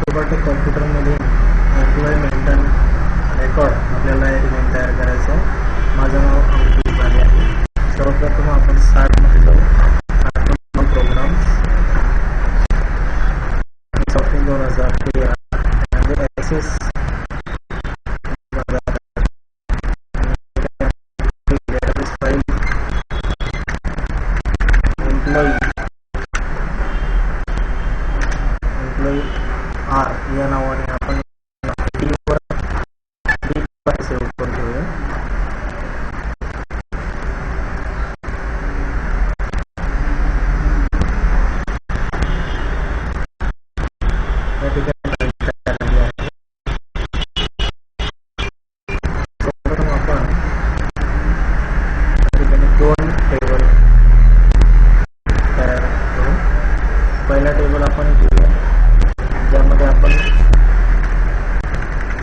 Robotic कॉम्प्युटरमध्ये employee maintain record आपल्याला या ठिकाणी तयार करायचं आहे. माझं नाव अंकित झाले आहे. सर्वप्रथम आपण स्टार्टमध्ये जाऊ. Program software 2013 Access file employee R या नावाने आपण सेव्ह करून घेऊया. या ठिकाणी आपण दोन टेबल तयार करू. पहिला टेबल आपण घेऊया ज्यामध्ये आपण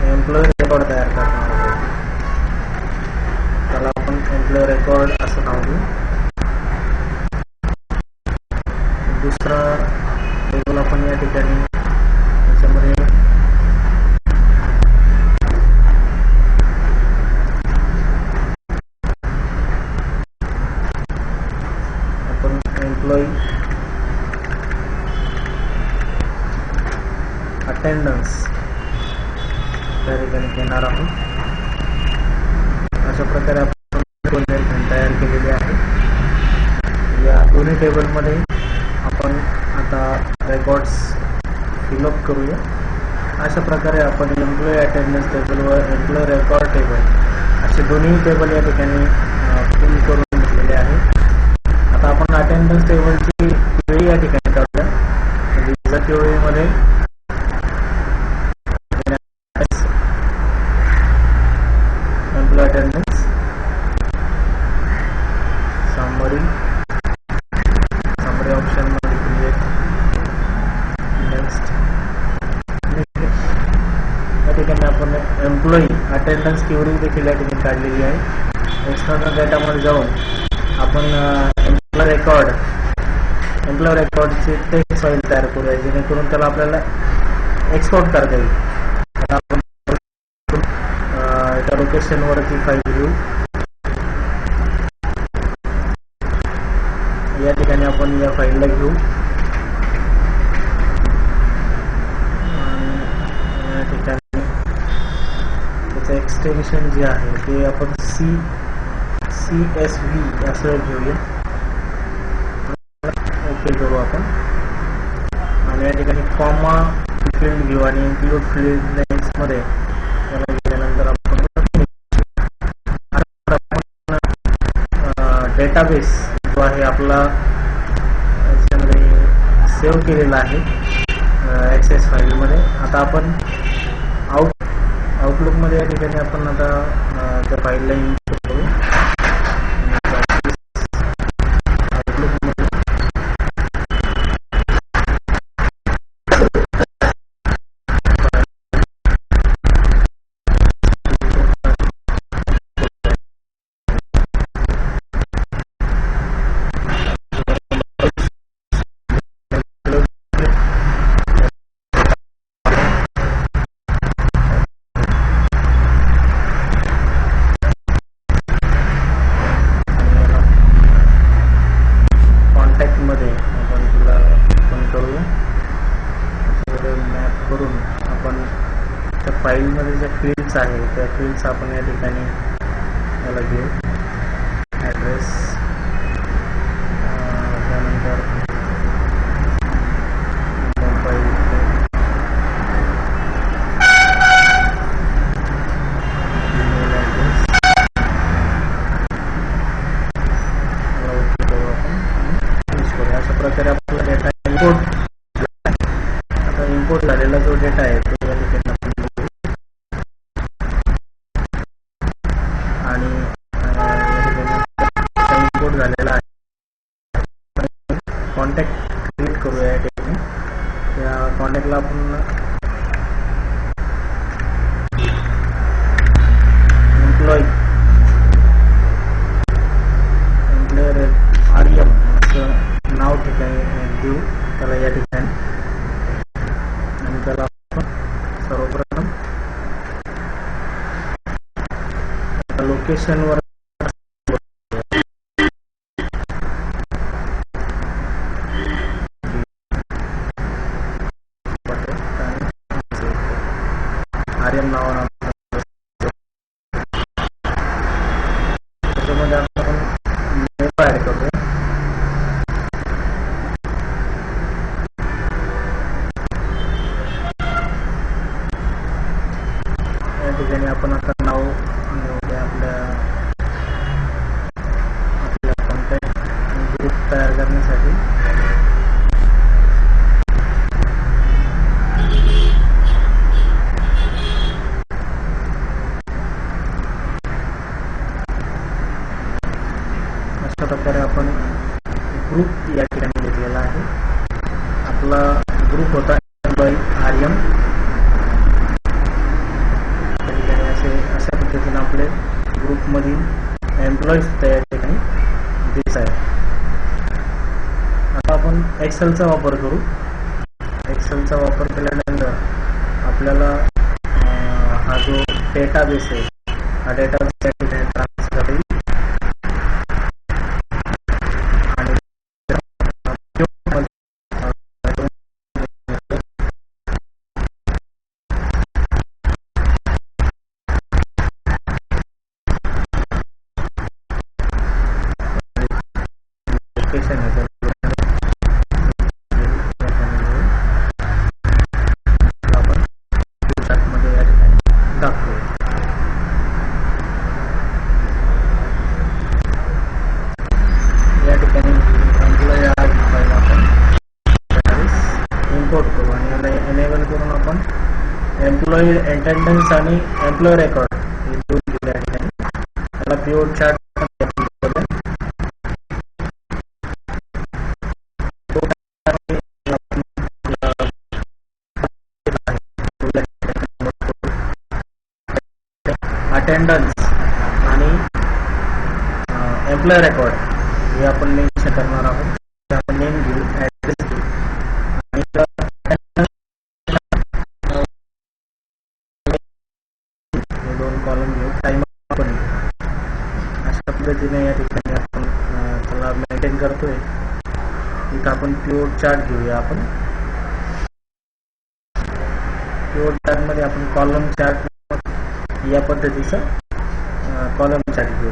एम्प्लॉई रेकॉर्ड तयार करणार आहोत. त्याला आपण एम्प्लॉई रेकॉर्ड असं नाव देऊ. दुसरा टेबल आपण या ठिकाणी त्याच्यामध्ये आपण एम्प्लॉई अटेंडन्स त्या ठिकाणी घेणार आहोत. अशा प्रकारे आपण दोन तयार केलेले आहे. या दोन्ही टेबलमध्ये आपण आता रेकॉर्ड्स फिलअप करूया. अशा प्रकारे आपण एम्प्लॉई अटेंडन्स टेबल व एम्प्लॉई रेकॉर्ड टेबल असे दोन्ही टेबल या ठिकाणी फिल करून घेतलेले आहे. आता आपण अटेंडन्स टेबलची क्वेरी या ठिकाणी काढूया. युजर क्वेरीमध्ये एम्प्लॉई अटेंडन्स समरी ऑप्शन मध्ये क्रिएट नेक्स्ट या ठिकाणी आपण एम्प्लॉई अटेंडन्स क्वेरी देखील या ठिकाणी काढलेली आहे. एक्सटर्नल डेटामध्ये जाऊन आपण एम्प्लॉई रेकॉर्डची टेक्स्ट फाईल तयार करूया जेणेकरून त्याला आपल्याला एक्सपोर्ट करता येईल. आपण त्या लोकेशनवरती फाईल घेऊ. या ठिकाणी आपण या फाईलला घेऊ. या ठिकाणी त्याचं एक्सटेन्शन जे आहे ते आपण CSV असं घेऊया. ओके करू आपण. आणि या ठिकाणी कॉमा फील्ड घेऊ आणि इन्क्लूड फील्ड नेम्स मध्ये त्याला गेल्यानंतर आपण डेटाबेस जो आहे आपला याच्यामध्ये सेव्ह केलेला आहे एक्सेस फाईलमध्ये. आता आपण आउटलुकमध्ये या ठिकाणी आपण आता त्या फाईलला इम्पोर्ट करू. फाईलमध्ये ज्या फील्ड्स आहे त्या फील्ड्स आपण या ठिकाणी याला घेऊ. ॲड्रेस त्यानंतर मोबाईल ईमेल ॲड्रेस ओके करू आपण यूज करूया. अशा प्रकारे आपला डेटा इम्पोर्ट झालेला जो डेटा आहे तो या ठिकाणी झालेला आहे. कॉन्टॅक्ट क्रिएट करूया. या ठिकाणी त्या कॉन्टॅक्टला आपण एम्प्लॉई REM असं नाव ठिकाणी देऊ त्याला या ठिकाणी. आणि त्याला आपण लोकेशनवर आर्यन नावानं त्याच्यामध्ये आपण मेमो ऍड करतोय. या ठिकाणी आपण आता नाव निवडूया आपल्या कॉन्टॅक्ट ग्रुप तयार करण्यासाठी. अशा प्रकारे आपण ग्रुप या ठिकाणी घेतलेला आहे. आपला ग्रुप होता बाय आर्यन. अशा पद्धतीने आपले ग्रुपमधील एम्प्लॉईज त्या ठिकाणी दिसत आहे. आता आपण एक्सेलचा वापर करू. एक्सेलचा वापर केल्यानंतर आपल्याला हा जो डेटाबेस आहे हा डेटाबेस त्या ठिकाणी ट्रान्सफर करेल आणि लोकेशन आहे आपण चार्टमध्ये या ठिकाणी दाखवूया. या ठिकाणी एम्प्लॉई आज फाईल आपण इम्पोर्ट करू आणि याला एनेबल करून आपण एम्प्लॉई अटेंडन्स आणि एम्प्लॉई रेकॉर्ड हे दोन दिले या ठिकाणी. त्याला पिवट चार्ट अटेंडन्स आणि एम्प्लॉय रेकॉर्ड हे आपण मेन्शन करणार आहोत. आपण नेम घेऊ, ऍड्रेस घेऊ आणि हे दोन कॉलम घेऊ, टाइम पण घेऊ. अशा पद्धतीने या ठिकाणी आपण त्याला मेंटेन करतोय. इथं आपण पिवट चार्ट घेऊया. आपण पिवट चार्ट मध्ये आपण कॉलम चार्ट या पद्धतीचा कॉलम चार्ट घेऊ.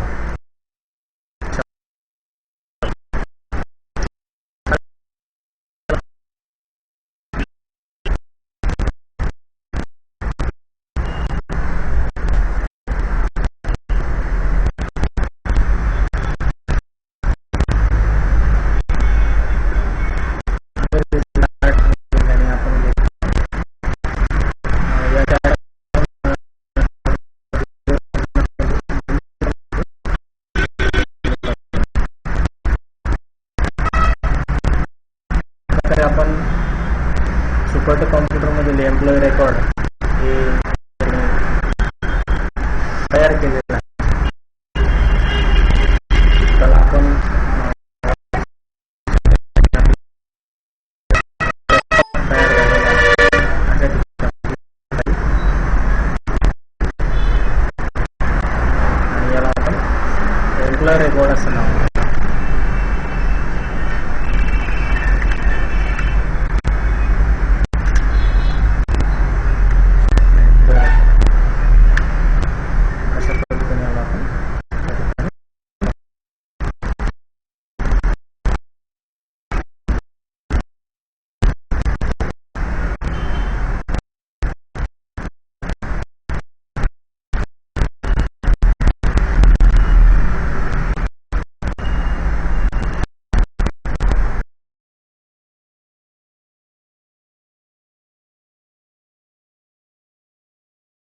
आपण सुपर कॉम्प्युटर मधील एम्प्लॉई रेकॉर्ड हे तयार केले.